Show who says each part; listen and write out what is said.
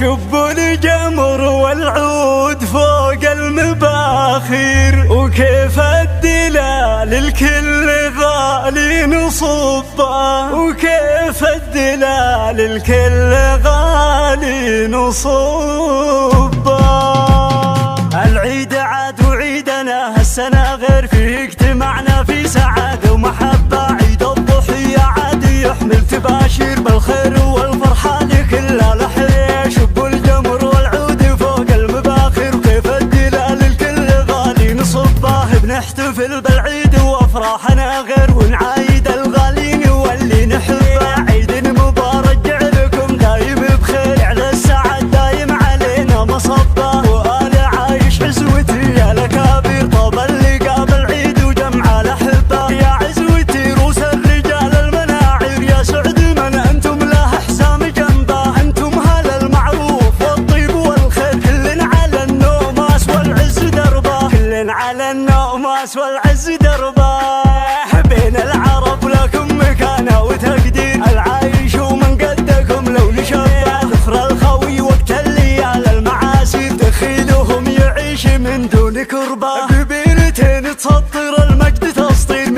Speaker 1: شب الجمر والعود فوق المباخر، وكيف الدلال الكل غالي نصبه، وكيف الدلال الكل غالي نصبه. العيد عاد وعيدنا هالسنة غير فيه اجتمعنا في سعادة ومحبة. عيد الضحية عاد يحمل تباشير بالخير والفرحة لكل الأحياء. شب الجمر والعود فوق المباخر، وكيف الدلال الكل غالي نصبه. بنحتفل بالعيد وافراحنا غير، ونعايد الغالين واللي نحبه. عيد مبارك جعلكم دايم بخير، على السعد دايم علينا مصبه. وآل عايش عزوتي يا الأكابر، طاب اللقاء بالعيد وجمع الأحبة. يا عزوتي روس الرجال المناعر، يا سعد من أنتم له حسام جنبه. أنتم هل المعروف والطيب والخير، كل على النوماس والعز دربه، كل على النوماس والعز دربه. بين العرب لكم مكانة وتقدير، العايش ومن قدكم لو نشبه. ذكر الخوي وقت الليال المعاسير، دخيلهم يعيش من دون كربه. ببيرتين تسطر المجد تسطير،